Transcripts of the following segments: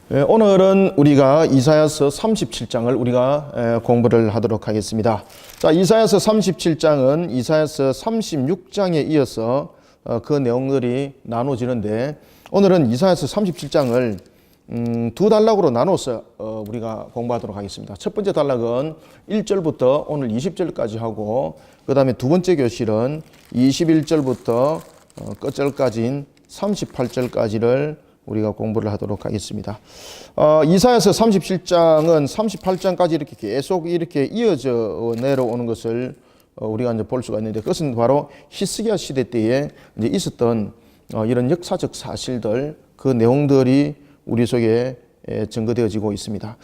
오늘은 우리가 이사야서 37장을 우리가 공부를 하도록 하겠습니다. 자, 이사야서 37장은 이사야서 36장에 이어서 그 내용들이 나눠지는데, 오늘은 이사야서 37장을 두 단락으로 나눠서 우리가 공부하도록 하겠습니다. 첫 번째 단락은 1절부터 오늘 20절까지 하고, 그 다음에 두 번째 교실은 21절부터 끝절까지인 38절까지를 우리가 공부를 하도록 하겠습니다. 이사야서 37장은 38장까지 이렇게 계속 이렇게 이어져 내려오는 것을 우리가 이제 볼 수가 있는데, 그것은 바로 히스기야 시대 때에 이제 있었던 이런 역사적 사실들, 그 내용들이 우리 속에 증거되어지고 있습니다.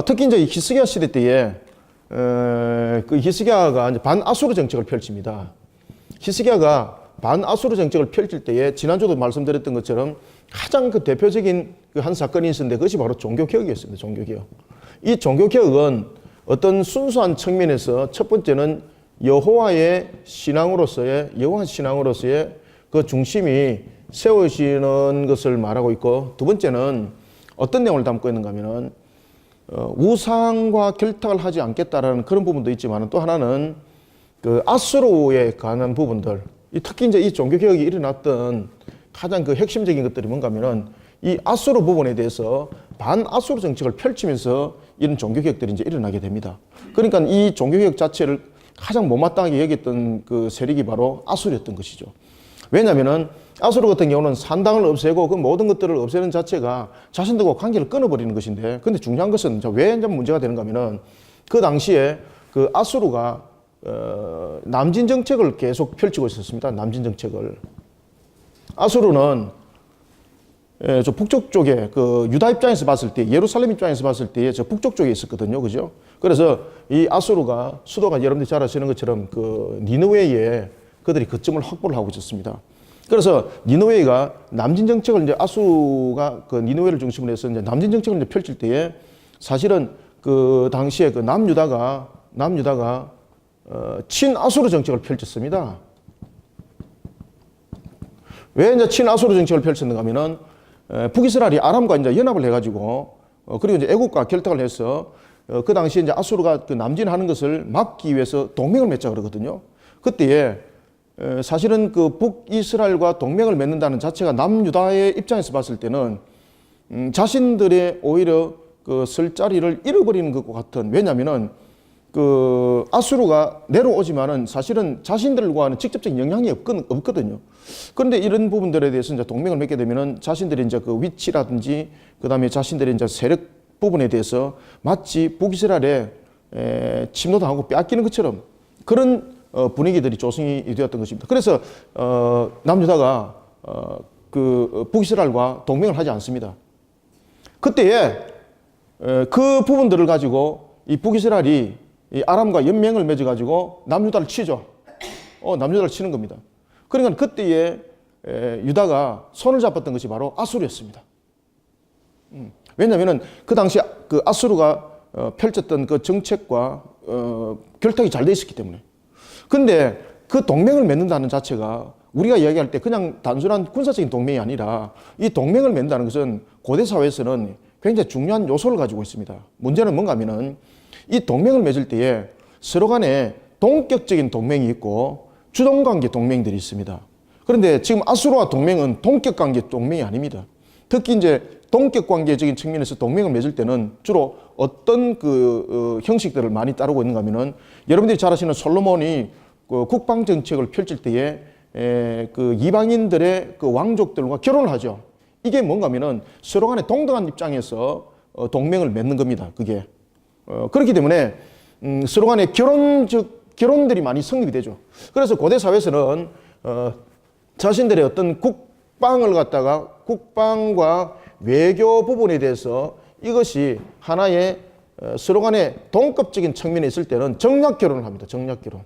특히 이제 히스기야 시대 때에 그 히스기야가 이제 반아수르 정책을 펼칩니다. 히스기야가 반아수르 정책을 펼칠 때에 지난주도 말씀드렸던 것처럼 가장 그 대표적인 그 한 사건이 있었는데, 그것이 바로 종교개혁이었습니다. 종교개혁. 이 종교개혁은 어떤 순수한 측면에서 첫 번째는 여호와 신앙으로서의 그 중심이 세워지는 것을 말하고 있고, 두 번째는 어떤 내용을 담고 있는가 하면은 우상과 결탁을 하지 않겠다라는 그런 부분도 있지만, 또 하나는 그 아수르에 관한 부분들, 특히 이제 이 종교개혁이 일어났던 가장 그 핵심적인 것들이 뭔가 하면은 이 아수르 부분에 대해서 반아수르 정책을 펼치면서 이런 종교개혁들이 이제 일어나게 됩니다. 그러니까 이 종교개혁 자체를 가장 못마땅하게 여겼던 그 세력이 바로 아수르였던 것이죠. 왜냐하면은 아수르 같은 경우는 산당을 없애고 그 모든 것들을 없애는 자체가 자신들과 관계를 끊어버리는 것인데, 근데 중요한 것은 왜 문제가 되는가 하면은 그 당시에 그 아수르가 남진 정책을 계속 펼치고 있었습니다. 남진 정책을. 아수르는 저 북쪽 쪽에 그 유다 입장에서 봤을 때, 예루살렘 입장에서 봤을 때 저 북쪽 쪽에 있었거든요. 그죠? 그래서 이 아수르가 수도가 여러분들이 잘 아시는 것처럼 그 니느웨에 그들이 거점을 확보를 하고 있었습니다. 그래서 니느웨가 남진 정책을 이제 아수르가 그 니느웨를 중심으로 해서 이제 남진 정책을 이제 펼칠 때에, 사실은 그 당시에 그 남유다가 친아수르 정책을 펼쳤습니다. 왜 이제 친아수르 정책을 펼쳤는가 하면은 북이스라엘이 아람과 이제 연합을 해가지고 그리고 이제 애국과 결탁을 해서 그 당시에 이제 아수르가 그 남진하는 것을 막기 위해서 동맹을 맺자 그러거든요. 그때에 사실은 그 북이스라엘과 동맹을 맺는다는 자체가 남유다의 입장에서 봤을 때는 자신들의 오히려 그 설 자리를 잃어버리는 것과 같은, 왜냐하면은 그 아수르가 내려오지만은 사실은 자신들과는 직접적인 영향이 없거든요. 그런데 이런 부분들에 대해서 이제 동맹을 맺게 되면은 자신들이 이제 그 위치라든지 그 다음에 자신들의 이제 세력 부분에 대해서 마치 북이스라엘에 침노당하고 빼앗기는 것처럼 그런 분위기들이 조성이 되었던 것입니다. 그래서 남유다가 그 북이스라엘과 동맹을 하지 않습니다. 그때에 그 부분들을 가지고 이 북이스라엘이 이 아람과 연맹을 맺어가지고 남유다를 치죠. 남유다를 치는 겁니다. 그러니까 그때에 유다가 손을 잡았던 것이 바로 아수르였습니다. 왜냐하면 그 당시 그 아수르가 펼쳤던 그 정책과 결탁이 잘 돼 있었기 때문에. 근데 그 동맹을 맺는다는 자체가 우리가 이야기할 때 그냥 단순한 군사적인 동맹이 아니라, 이 동맹을 맺는다는 것은 고대 사회에서는 굉장히 중요한 요소를 가지고 있습니다. 문제는 뭔가 하면은 이 동맹을 맺을 때에 서로 간에 동격적인 동맹이 있고 주동관계 동맹들이 있습니다. 그런데 지금 아수르와 동맹은 동격관계 동맹이 아닙니다. 특히 이제 동격관계적인 측면에서 동맹을 맺을 때는 주로 어떤 그 형식들을 많이 따르고 있는가 하면은, 여러분들이 잘 아시는 솔로몬이 그 국방 정책을 펼칠 때에 그 이방인들의 그 왕족들과 결혼을 하죠. 이게 뭔가 하면은 서로 간에 동등한 입장에서 동맹을 맺는 겁니다. 그게. 그렇기 때문에 서로 간에 결혼들이 많이 성립이 되죠. 그래서 고대 사회에서는 자신들의 어떤 국방을 갖다가 국방과 외교 부분에 대해서 이것이 하나의 서로 간에 동급적인 측면에 있을 때는 정략 결혼을 합니다. 정략 결혼.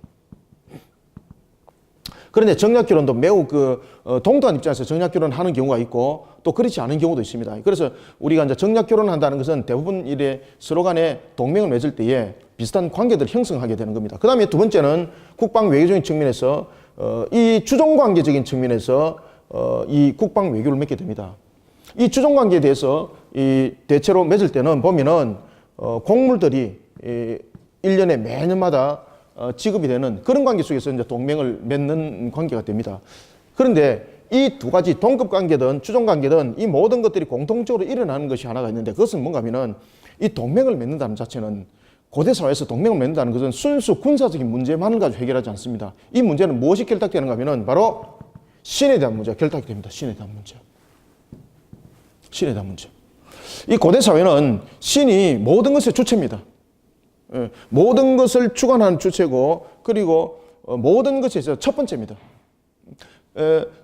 그런데 정략 결혼도 매우 그 동등한 입장에서 정략 결혼을 하는 경우가 있고, 또 그렇지 않은 경우도 있습니다. 그래서 우리가 이제 정략 결혼을 한다는 것은 대부분 이래 서로 간에 동맹을 맺을 때에 비슷한 관계들을 형성하게 되는 겁니다. 그 다음에 두 번째는 국방 외교적인 측면에서 이 주종 관계적인 측면에서 이 국방 외교를 맺게 됩니다. 이 주종관계에 대해서 이 대체로 맺을 때는 보면은 곡물들이 1년에 매년마다 지급이 되는 그런 관계 속에서 이제 동맹을 맺는 관계가 됩니다. 그런데 이 두 가지 동급관계든 주종관계든 이 모든 것들이 공통적으로 일어나는 것이 하나가 있는데 그것은 뭔가 하면은 이 동맹을 맺는다는 자체는 고대 사회에서 동맹을 맺는다는 것은 순수 군사적인 문제만을 가지고 해결하지 않습니다. 이 문제는 무엇이 결탁되는가 하면은 바로 신에 대한 문제가 결탁이 됩니다. 신에 대한 문제. 신에 대한 문제. 이 고대 사회는 신이 모든 것의 주체입니다. 모든 것을 주관하는 주체고 그리고 모든 것에 있어서 첫 번째입니다.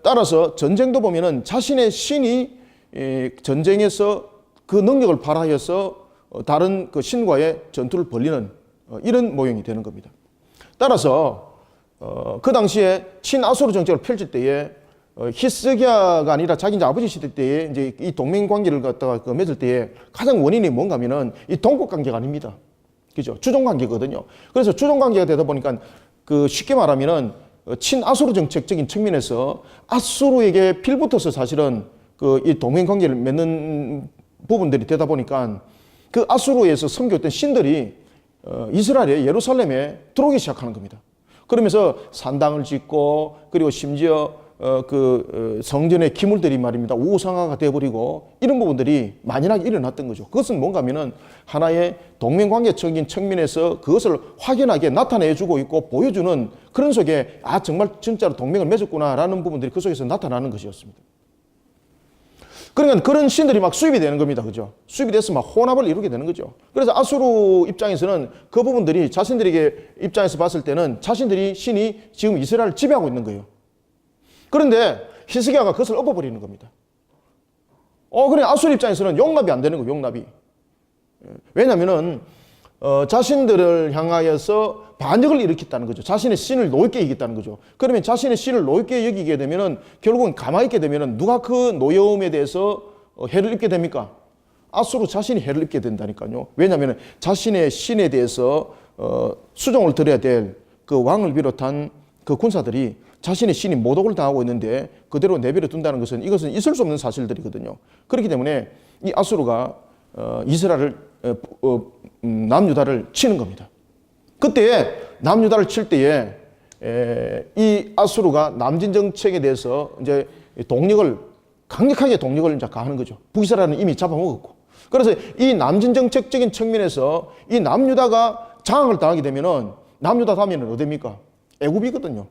따라서 전쟁도 보면은 자신의 신이 전쟁에서 그 능력을 발휘해서 다른 그 신과의 전투를 벌이는 이런 모형이 되는 겁니다. 따라서 그 당시에 친아수르 정책을 펼칠 때에 히스기야가 아니라 자기 이제 아버지 시대 때에 이제 이 동맹 관계를 갖다가 맺을 때에 가장 원인이 뭔가 하면은 이 동급 관계가 아닙니다. 그죠? 주종 관계거든요. 그래서 주종 관계가 되다 보니까 그 쉽게 말하면은 친아수르 정책적인 측면에서 아수르에게 필붙어서 사실은 그 이 동맹 관계를 맺는 부분들이 되다 보니까 그 아수르에서 섬겼던 신들이 이스라엘의 예루살렘에 들어오기 시작하는 겁니다. 그러면서 산당을 짓고 그리고 심지어 성전의 기물들이 말입니다. 우상화가 되어버리고 이런 부분들이 만연하게 일어났던 거죠. 그것은 뭔가 하면은 하나의 동맹관계적인 측면에서 그것을 확연하게 나타내주고 있고 보여주는 그런 속에 정말 진짜로 동맹을 맺었구나라는 부분들이 그 속에서 나타나는 것이었습니다. 그러니까 그런 신들이 막 수입이 되는 겁니다. 그죠? 수입이 돼서 막 혼합을 이루게 되는 거죠. 그래서 아수르 입장에서는 그 부분들이 자신들에게 입장에서 봤을 때는 자신들이 신이 지금 이스라엘을 지배하고 있는 거예요. 그런데 히스기야가 그것을 엎어버리는 겁니다. 그래 아수르 입장에서는 용납이 안 되는 거예요. 용납이. 왜냐면은 자신들을 향하여서 반역을 일으켰다는 거죠. 자신의 신을 노엽게 여기겠다는 거죠. 그러면 자신의 신을 노엽게 여기게 되면은 결국은 가만히 있게 되면은 누가 그 노여움에 대해서 해를 입게 됩니까? 아수르 자신이 해를 입게 된다니까요. 왜냐면은 자신의 신에 대해서 수종을 드려야 될 그 왕을 비롯한 그 군사들이 자신의 신이 모독을 당하고 있는데 그대로 내버려 둔다는 것은 이것은 있을 수 없는 사실들이거든요. 그렇기 때문에 이 아수르가 이스라엘을 남유다를 치는 겁니다. 그때 남유다를 칠 때에 이 아수르가 남진 정책에 대해서 이제 강력하게 동력을 이제 가하는 거죠. 북이스라엘은 이미 잡아먹었고. 그래서 이 남진 정책적인 측면에서 이 남유다가 장악을 당하게 되면은 남유다 다음에는 어디입니까? 애굽이거든요.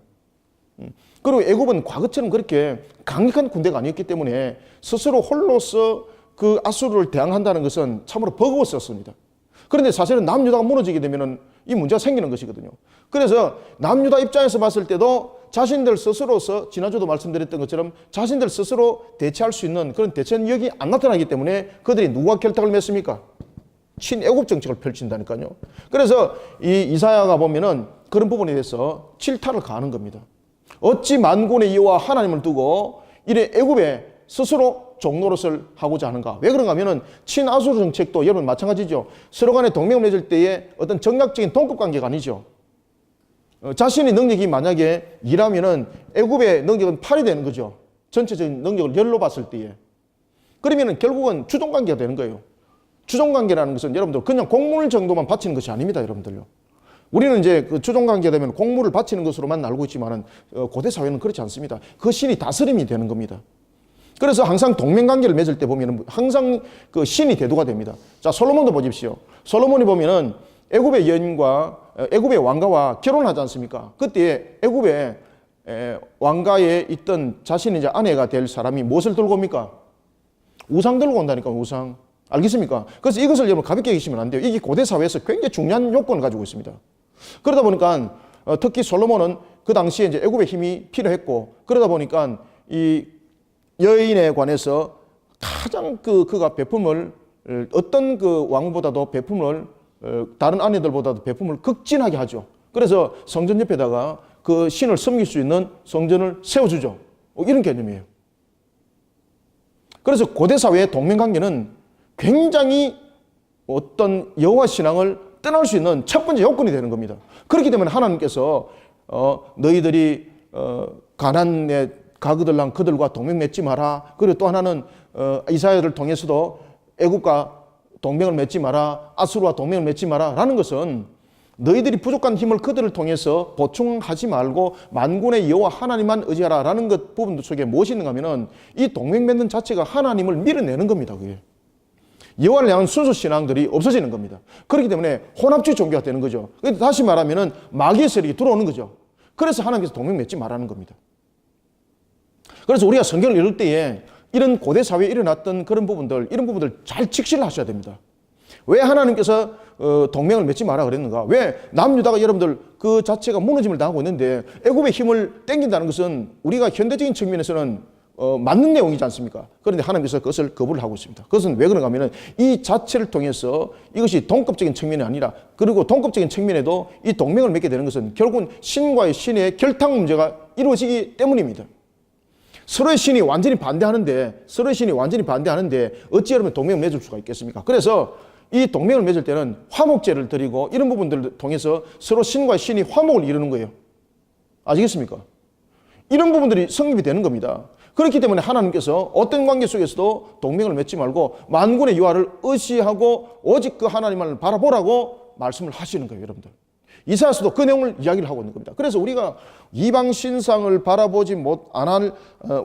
그리고 애굽은 과거처럼 그렇게 강력한 군대가 아니었기 때문에 스스로 홀로서 그 아수르를 대항한다는 것은 참으로 버거웠었습니다. 그런데 사실은 남유다가 무너지게 되면 이 문제가 생기는 것이거든요. 그래서 남유다 입장에서 봤을 때도 자신들 스스로서 지난주도 말씀드렸던 것처럼 자신들 스스로 대체할 수 있는 그런 대체 능력이 안 나타나기 때문에 그들이 누구와 결탁을 맺습니까? 친애굽 정책을 펼친다니까요. 그래서 이 이사야가 보면은 그런 부분에 대해서 질타를 가하는 겁니다. 어찌 만군의 여호와 하나님을 두고 이래 애굽에 스스로 종노릇을 하고자 하는가? 왜 그런가 하면은 친아수르 정책도 여러분 마찬가지죠. 서로 간에 동맹을 맺을 때에 어떤 정략적인 동급 관계가 아니죠. 자신의 능력이 만약에 2라면은 애굽의 능력은 8이 되는 거죠. 전체적인 능력을 10로 봤을 때에. 그러면은 결국은 주종 관계가 되는 거예요. 주종 관계라는 것은 여러분들 그냥 곡물 정도만 바치는 것이 아닙니다, 여러분들요. 우리는 이제 그 주종 관계가 되면 곡물을 바치는 것으로만 알고 있지만은 고대 사회는 그렇지 않습니다. 그 신이 다스림이 되는 겁니다. 그래서 항상 동맹 관계를 맺을 때 보면은 항상 그 신이 대두가 됩니다. 자, 솔로몬도 보십시오. 솔로몬이 보면은 애굽의 여인과 애굽의 왕가와 결혼하지 않습니까? 그때 애굽의 왕가에 있던 자신의 이제 아내가 될 사람이 무엇을 들고 옵니까? 우상 들고 온다니까, 우상. 알겠습니까? 그래서 이것을 여러분 가볍게 여기시면 안 돼요. 이게 고대 사회에서 굉장히 중요한 요건을 가지고 있습니다. 그러다 보니까 특히 솔로몬은 그 당시에 이제 애굽의 힘이 필요했고 그러다 보니까 이 여인에 관해서 가장 그가 베품을 어떤 그 왕보다도 베품을 다른 아내들보다도 베품을 극진하게 하죠. 그래서 성전 옆에다가 그 신을 섬길 수 있는 성전을 세워주죠. 이런 개념이에요. 그래서 고대 사회의 동맹관계는 굉장히 어떤 여호와 신앙을 떠날 수 있는 첫 번째 요건이 되는 겁니다. 그렇기 때문에 하나님께서 너희들이 가나안에 가그들랑 그들과 동맹 맺지 마라. 그리고 또 하나는 이사야를 통해서도 애국과 동맹을 맺지 마라. 아수르와 동맹을 맺지 마라. 라는 것은 너희들이 부족한 힘을 그들을 통해서 보충하지 말고 만군의 여호와 하나님만 의지하라. 라는 것 부분 속에 무엇이 있는가 하면은 이 동맹 맺는 자체가 하나님을 밀어내는 겁니다. 그게. 여호와를 향한 순수 신앙들이 없어지는 겁니다. 그렇기 때문에 혼합주의 종교가 되는 거죠. 다시 말하면은 마귀의 세력이 들어오는 거죠. 그래서 하나님께서 동맹 맺지 말라는 겁니다. 그래서 우리가 성경을 읽을 때에 이런 고대 사회에 일어났던 그런 부분들, 이런 부분들 잘 직시를 하셔야 됩니다. 왜 하나님께서 동맹을 맺지 마라 그랬는가? 왜 남유다가 여러분들 그 자체가 무너짐을 당하고 있는데 애굽의 힘을 땡긴다는 것은 우리가 현대적인 측면에서는 맞는 내용이지 않습니까? 그런데 하나님께서 그것을 거부를 하고 있습니다. 그것은 왜 그런가 하면 이 자체를 통해서 이것이 동급적인 측면이 아니라, 그리고 동급적인 측면에도 이 동맹을 맺게 되는 것은 결국은 신과의 신의 결탁 문제가 이루어지기 때문입니다. 서로의 신이 완전히 반대하는데 어찌 여러분 동맹을 맺을 수가 있겠습니까? 그래서 이 동맹을 맺을 때는 화목제를 드리고 이런 부분들을 통해서 서로 신과 신이 화목을 이루는 거예요. 아시겠습니까? 이런 부분들이 성립이 되는 겁니다. 그렇기 때문에 하나님께서 어떤 관계 속에서도 동맹을 맺지 말고 만군의 여호와를 의지하고 오직 그 하나님만을 바라보라고 말씀을 하시는 거예요, 여러분들. 이사야서도 그 내용을 이야기를 하고 있는 겁니다. 그래서 우리가 이방 신상을 바라보지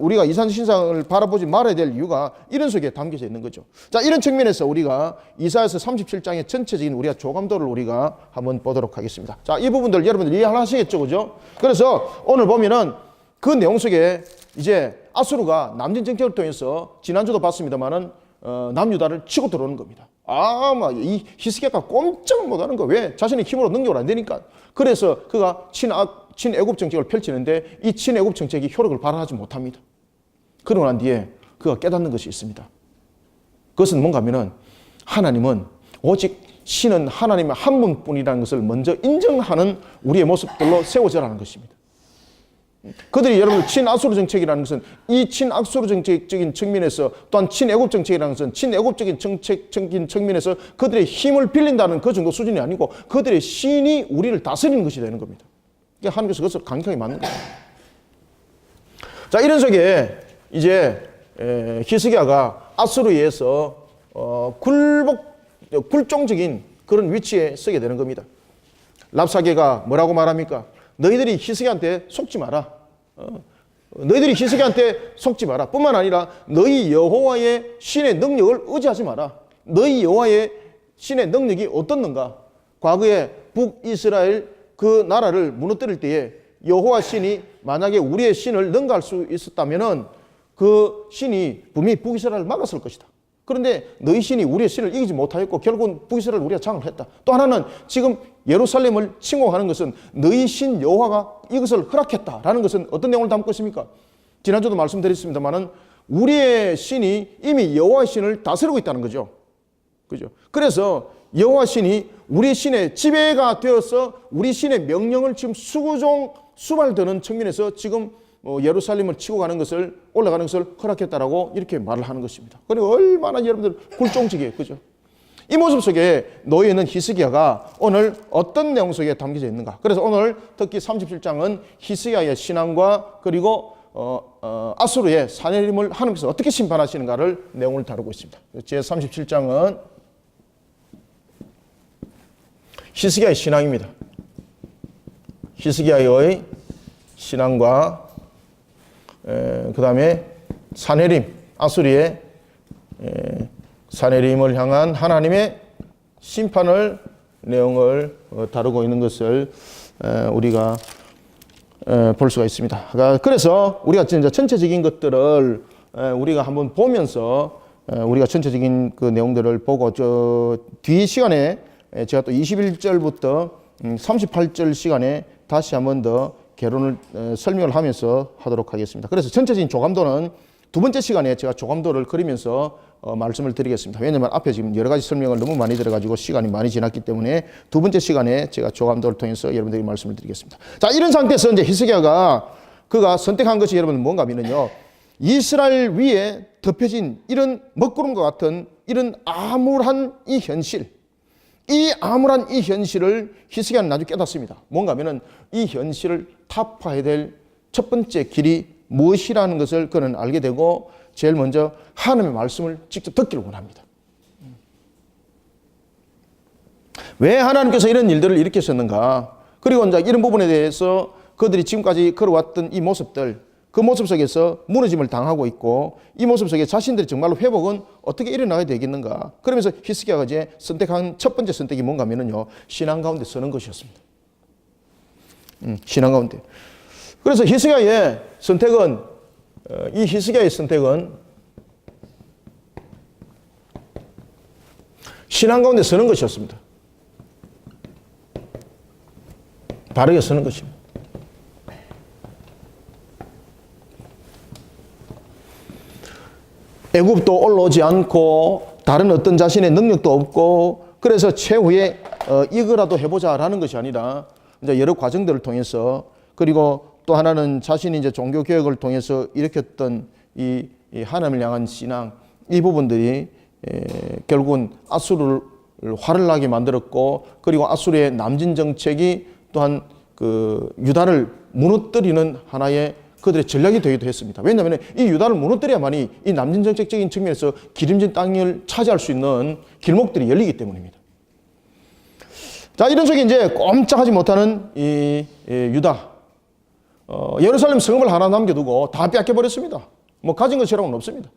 우리가 이산 신상을 바라보지 말아야 될 이유가 이런 속에 담겨져 있는 거죠. 자, 이런 측면에서 우리가 이사야서 37장의 전체적인 우리가 조감도를 우리가 한번 보도록 하겠습니다. 자, 이 부분들 여러분들 이해하시겠죠, 그죠? 그래서 오늘 보면은 그 내용 속에 이제 아수르가 남진 정책을 통해서 지난주도 봤습니다만은 남유다를 치고 들어오는 겁니다. 이 히스기야가 꼼짝을 못하는 거. 왜? 자신의 힘으로 능력을 안 되니까. 그래서 그가 친애굽 정책을 펼치는데 이 친애굽 정책이 효력을 발휘하지 못합니다. 그러고 난 뒤에 그가 깨닫는 것이 있습니다. 그것은 뭔가 하면은 하나님은 오직 신은 하나님의 한 분뿐이라는 것을 먼저 인정하는 우리의 모습들로 세워져라는 것입니다. 그들이 여러분 친아수르 정책이라는 것은 이 친아수르 정책적인 측면에서, 또한 친애굽 정책이라는 것은 친애굽적인 정책적인 측면에서 그들의 힘을 빌린다는 그 정도 수준이 아니고 그들의 신이 우리를 다스리는 것이 되는 겁니다. 그러니까 하나님께서 그것을 강력하게 맞는 거예요. 자, 이런 속에 이제 히스기야가 아수르에 의해서 굴종적인 그런 위치에 서게 되는 겁니다. 랍사게가 뭐라고 말합니까? 너희들이 히스기야한테 속지 마라. 너희들이 히스기야한테 속지 마라. 뿐만 아니라 너희 여호와의 신의 능력을 의지하지 마라. 너희 여호와의 신의 능력이 어떻는가? 과거에 북이스라엘 그 나라를 무너뜨릴 때에 여호와 신이 만약에 우리의 신을 능가할 수 있었다면은 그 신이 분명히 북이스라엘을 막았을 것이다. 그런데 너희 신이 우리의 신을 이기지 못하였고 결국은 북이스라엘 우리가 장을 했다. 또 하나는 지금 예루살렘을 침공하는 것은 너희 신 여호와가 이것을 허락했다라는 것은 어떤 내용을 담고 있습니까? 지난주도 말씀드렸습니다만은 우리의 신이 이미 여호와의 신을 다스리고 있다는 거죠. 그죠? 그래서 여호와 신이 우리 신의 지배가 되어서 우리 신의 명령을 지금 수발드는 측면에서 지금 예루살렘을 치고 가는 것을, 올라가는 것을 허락했다라고 이렇게 말을 하는 것입니다. 그리고 얼마나 여러분들 굴종적이에요. 그죠? 이 모습 속에 놓여 있는 히스기야가 오늘 어떤 내용 속에 담겨져 있는가? 그래서 오늘 특히 37장은 히스기야의 신앙과 그리고 아수르의 사내림을 하나님께서 어떻게 심판하시는가를 내용을 다루고 있습니다. 제 37장은 히스기야의 신앙입니다. 히스기야의 신앙과 그 다음에 사내림, 아수르의 사내림을 향한 하나님의 심판을 내용을 다루고 있는 것을 우리가 볼 수가 있습니다. 그래서 우리가 진짜 전체적인 것들을 우리가 한번 보면서 우리가 전체적인 그 내용들을 보고 뒤 시간에 제가 또 21절부터 38절 시간에 다시 한번 더 개론을 설명을 하면서 하도록 하겠습니다. 그래서 전체적인 조감도는 두 번째 시간에 제가 조감도를 그리면서 말씀을 드리겠습니다. 왜냐하면 앞에 지금 여러 가지 설명을 너무 많이 들어가지고 시간이 많이 지났기 때문에 두 번째 시간에 제가 조감도를 통해서 여러분들에게 말씀을 드리겠습니다. 자, 이런 상태에서 이제 히스기야가 그가 선택한 것이 여러분 뭔가 하면요, 이스라엘 위에 덮여진 이런 먹구름과 같은 이런 암울한 이 현실, 이 암울한 이 현실을 히스기야는 나중에 깨닫습니다. 뭔가 하면은 이 현실을 타파해야 될 첫 번째 길이 무엇이라는 것을 그는 알게 되고 제일 먼저 하나님의 말씀을 직접 듣기를 원합니다. 왜 하나님께서 이런 일들을 일으켰었는가? 그리고 이제 이런 부분에 대해서 그들이 지금까지 걸어왔던 이 모습들, 그 모습 속에서 무너짐을 당하고 있고 이 모습 속에 자신들이 정말로 회복은 어떻게 일어나야 되겠는가? 그러면서 히스기야가 이제 선택한 첫 번째 선택이 뭔가 하면요, 신앙 가운데 서는 것이었습니다. 신앙 가운데. 그래서 히스기야의 선택은, 이 히스기야의 선택은 신앙 가운데 서는 것이었습니다. 바르게 서는 것입니다. 애굽도 올라오지 않고 다른 어떤 자신의 능력도 없고 그래서 최후에 이거라도 해보자라는 것이 아니라 이제 여러 과정들을 통해서 그리고 또 하나는 자신이 이제 종교 개혁을 통해서 일으켰던 이 하나님을 향한 신앙 이 부분들이 결국은 아수르를 화를 나게 만들었고 그리고 아수르의 남진 정책이 또한 그 유다를 무너뜨리는 하나의 그들의 전략이 되기도 했습니다. 왜냐하면 이 유다를 무너뜨려야만이 이 남진 정책적인 측면에서 기름진 땅을 차지할 수 있는 길목들이 열리기 때문입니다. 자, 이런 속에 이제 꼼짝하지 못하는 이 유다, 예루살렘 성읍을 하나 남겨두고 다 뺏겨버렸습니다. 뭐 가진 것이라고는 없습니다.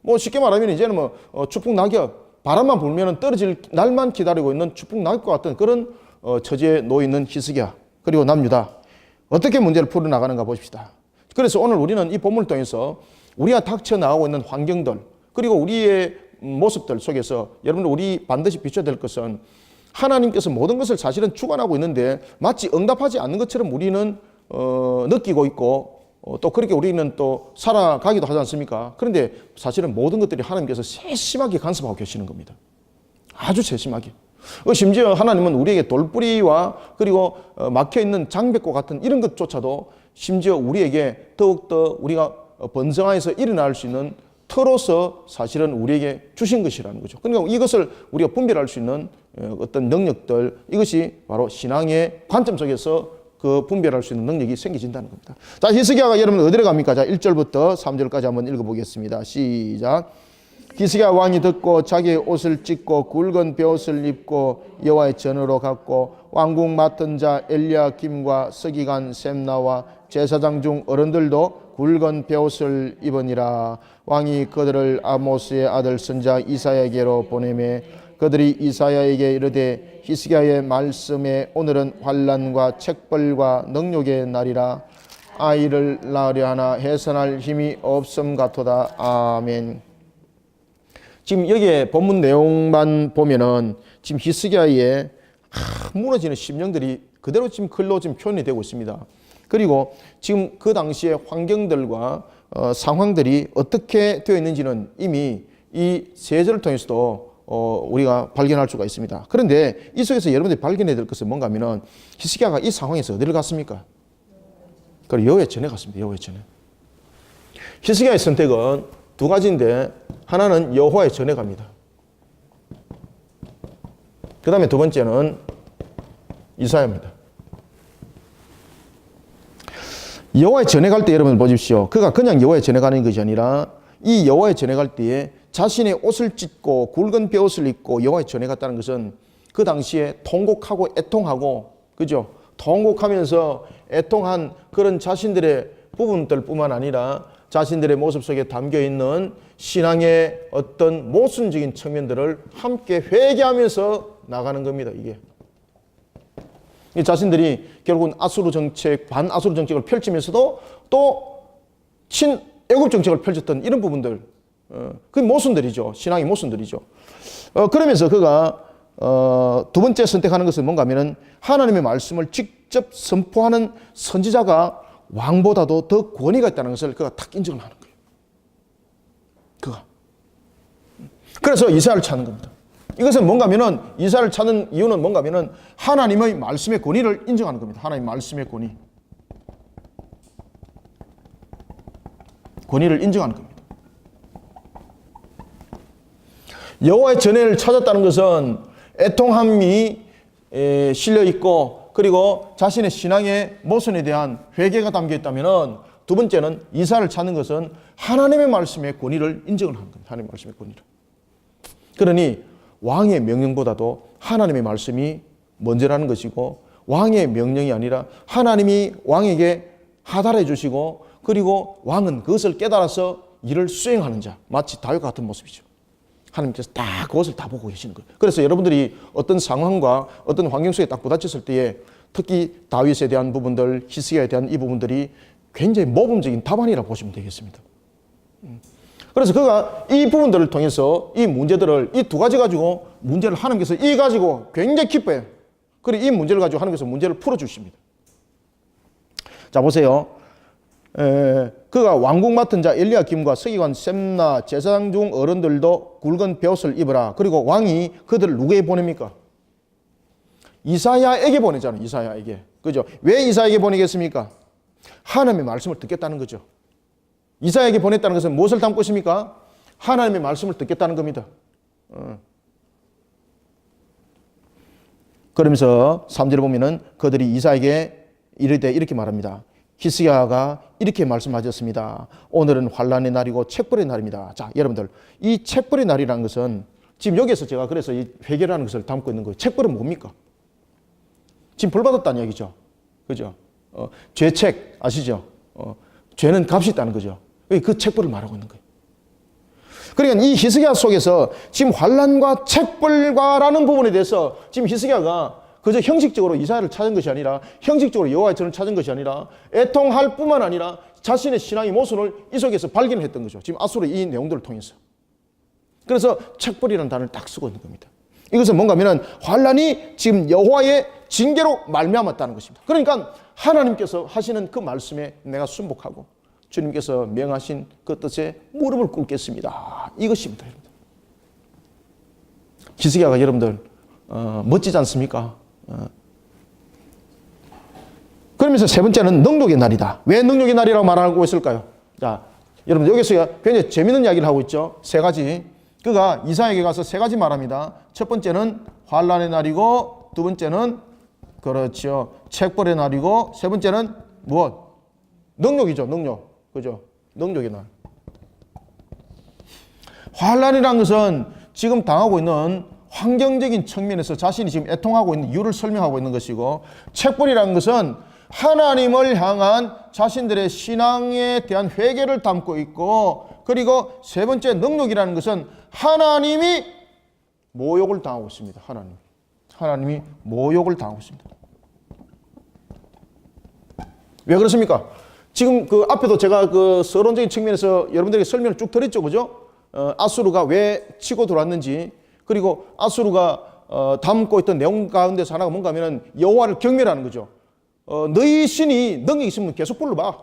뭐 쉽게 말하면 이제는 뭐 추풍 낙엽, 바람만 불면 떨어질 날만 기다리고 있는 추풍 낙엽과 같은 그런 처지에 놓여 있는 히스기야 그리고 남유다 어떻게 문제를 풀어나가는가 보십시다. 그래서 오늘 우리는 이 본문을 통해서 우리가 닥쳐 나가고 있는 환경들 그리고 우리의 모습들 속에서 여러분들 우리 반드시 비춰야 될 것은 하나님께서 모든 것을 사실은 주관하고 있는데 마치 응답하지 않는 것처럼 우리는 느끼고 있고 또 그렇게 우리는 또 살아가기도 하지 않습니까? 그런데 사실은 모든 것들이 하나님께서 세심하게 간섭하고 계시는 겁니다. 아주 세심하게. 심지어 하나님은 우리에게 돌뿌리와 그리고 막혀있는 장벽과 같은 이런 것조차도 심지어 우리에게 더욱더 우리가 번성하여서 일어날 수 있는 터로서 사실은 우리에게 주신 것이라는 거죠. 그러니까 이것을 우리가 분별할 수 있는 어떤 능력들 이것이 바로 신앙의 관점 속에서 그 분별할 수 있는 능력이 생기진다는 겁니다. 자, 히스기야가 여러분 어디로 갑니까? 자, 1절부터 3절까지 한번 읽어보겠습니다. 시작. 히스기야 왕이 듣고 자기의 옷을 찢고 굵은 베옷을 입고 여호와의 전으로 갔고 왕궁 맡은 자 엘리야김과 서기관 셈나와 제사장 중 어른들도 굵은 베옷을 입으니라. 왕이 그들을 아모스의 아들 선자 이사야에게로 보내매 그들이 이사야에게 이르되 히스기야의 말씀에 오늘은 환난과 책벌과 능욕의 날이라. 아이를 낳으려 하나 해산할 힘이 없음 같도다. 아멘. 지금 여기에 본문 내용만 보면은 지금 히스기야의 무너지는 심령들이 그대로 지금 글로 지금 표현이 되고 있습니다. 그리고 지금 그 당시의 환경들과 상황들이 어떻게 되어 있는지는 이미 이 세 절을 통해서도 우리가 발견할 수가 있습니다. 그런데 이 속에서 여러분들이 발견해야 될 것은 뭔가 하면은 히스기야가 이 상황에서 어디를 갔습니까? 그리고 여호와의 전에 갔습니다. 여호와의 전에. 히스기야의 선택은 두 가지인데 하나는 여호와의 전에 갑니다. 그 다음에 두 번째는 이사야입니다. 여호와의 전에 갈 때 여러분 보십시오. 그가 그냥 여호와의 전에 가는 것이 아니라 이 여호와의 전에 갈 때에 자신의 옷을 찢고 굵은 베옷을 입고 여호와의 전에 갔다는 것은 그 당시에 통곡하고 애통하고 그죠? 통곡하면서 애통한 그런 자신들의 부분들뿐만 아니라 자신들의 모습 속에 담겨있는 신앙의 어떤 모순적인 측면들을 함께 회개하면서 나가는 겁니다. 이게 자신들이 결국은 아수르 정책, 반아수르 정책을 펼치면서도 또 친애굽 정책을 펼쳤던 이런 부분들, 그 모순들이죠. 신앙의 모순들이죠. 그러면서 그가 두 번째 선택하는 것은 뭔가 하면은 하나님의 말씀을 직접 선포하는 선지자가 왕보다도 더 권위가 있다는 것을 그가 딱 인정을 하는 거예요. 그가. 그래서 이사야를 찾는 겁니다. 이것은 뭔가 하면은 이사야를 찾는 이유는 뭔가 하면은 하나님의 말씀의 권위를 인정하는 겁니다. 하나님의 말씀의 권위. 권위를 인정하는 겁니다. 여호와의 전해를 찾았다는 것은 애통함이 실려 있고 그리고 자신의 신앙의 모순에 대한 회개가 담겨 있다면은 두 번째는 이사야를 찾는 것은 하나님의 말씀의 권위를 인정을 하는 겁니다. 하나님의 말씀의 권위를. 그러니 왕의 명령보다도 하나님의 말씀이 먼저라는 것이고, 왕의 명령이 아니라 하나님이 왕에게 하달해 주시고, 그리고 왕은 그것을 깨달아서 이를 수행하는 자, 마치 다윗과 같은 모습이죠. 하나님께서 다 그것을 다 보고 계시는 거예요. 그래서 여러분들이 어떤 상황과 어떤 환경 속에 딱 부딪혔을 때에 특히 다윗에 대한 부분들, 히스기야에 대한 이 부분들이 굉장히 모범적인 답안이라고 보시면 되겠습니다. 그래서 그가 이 부분들을 통해서 이 문제들을, 이 두 가지 가지고 문제를 하나님께서 이 가지고 굉장히 기뻐해요. 그리고 이 문제를 가지고 하나님께서 문제를 풀어주십니다. 자, 보세요. 그가 왕궁 맡은 자 엘리야김과 서기관 셈나 제사장 중 어른들도 굵은 베옷을 입으라. 그리고 왕이 그들을 누구에게 보냅니까? 이사야에게 보내잖아요. 이사야에게. 그죠? 왜 이사야에게 보내겠습니까? 하나님의 말씀을 듣겠다는 거죠. 이사야에게 보냈다는 것은 무엇을 담고 있습니까? 하나님의 말씀을 듣겠다는 겁니다. 그러면서 3절에 보면은 그들이 이사야에게 이르되 이렇게 말합니다. 히스기야가 이렇게 말씀하셨습니다. 오늘은 환난의 날이고 책벌의 날입니다. 자, 여러분들, 이 책벌의 날이라는 것은 지금 여기에서 제가 그래서 이 회개라는 것을 담고 있는 거예요. 책벌은 뭡니까? 지금 벌 받았다는 얘기죠. 그죠? 죄책 아시죠? 죄는 값이 있다는 거죠. 그 책벌을 말하고 있는 거예요. 그러니까 이 히스기야 속에서 지금 환난과 책벌과라는 부분에 대해서 지금 히스기야가 그저 형식적으로 이사야를 찾은 것이 아니라, 형식적으로 여호와의 전을 찾은 것이 아니라, 애통할 뿐만 아니라 자신의 신앙의 모순을 이 속에서 발견을 했던 거죠. 지금 아수르 이 내용들을 통해서. 그래서 책벌이라는 단어를 딱 쓰고 있는 겁니다. 이것은 뭔가 하면은 환난이 지금 여호와의 징계로 말미암았다는 것입니다. 그러니까 하나님께서 하시는 그 말씀에 내가 순복하고 주님께서 명하신 그 뜻에 무릎을 꿇겠습니다. 이것입니다. 여러분들. 히스기야가 여러분들 멋지지 않습니까? 그러면서 세 번째는 능력의 날이다. 왜 능력의 날이라고 말하고 있을까요? 자, 여러분 여기서 굉장히 재밌는 이야기를 하고 있죠. 세 가지. 그가 이사야에게 가서 세 가지 말합니다. 첫 번째는 환난의 날이고, 두 번째는 그렇죠, 책벌의 날이고, 세 번째는 무엇? 능력이죠. 능력. 그죠? 능력의 날. 환난이라는 것은 지금 당하고 있는 환경적인 측면에서 자신이 지금 애통하고 있는 이유를 설명하고 있는 것이고, 책벌이라는 것은 하나님을 향한 자신들의 신앙에 대한 회개를 담고 있고, 그리고 세 번째 능력이라는 것은 하나님이 모욕을 당하고 있습니다. 하나님이 모욕을 당하고 있습니다. 왜 그렇습니까? 지금 그 앞에도 제가 그 서론적인 측면에서 여러분들에게 설명을 쭉 드렸죠. 그죠? 아수르가 왜 치고 들어왔는지, 그리고 아수르가 담고 있던 내용 가운데서 하나가 뭔가 하면은 여호와를 경멸하는 거죠. 너희 신이 능력이 있으면 계속 불러봐.